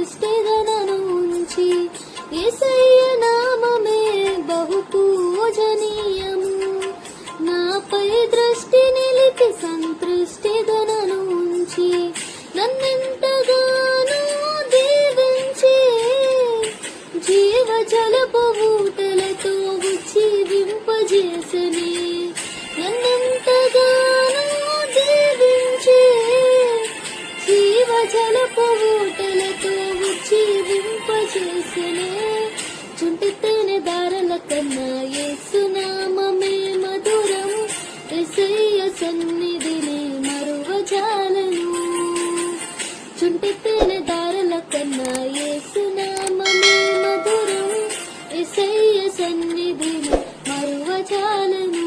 సంతృష్టిదనను ఉంచి యేసయ్య నామమే బహు పూజనీయము. నాపై దృష్టి నిలిపి సంతృష్టిదనను ఉంచి నన్నెంతగానో దీవించి జీవజలపు ఊటలతో ఉజ్జీవింపజేసెనే. నన్నెంతగానో దీవించి జీవజలపు ఊటలతో ఉజ్జీవింపజేసెనే. చుంటి తేనె దారల కన్నా యేసు నామమే మధురం. యేసయ్య సన్నిధిని మరువజాలను. చుంటి తేనె దారల కన్నా యేసు నామమే మధురం. యేసయ్య సన్నిధిని మరువజాలను.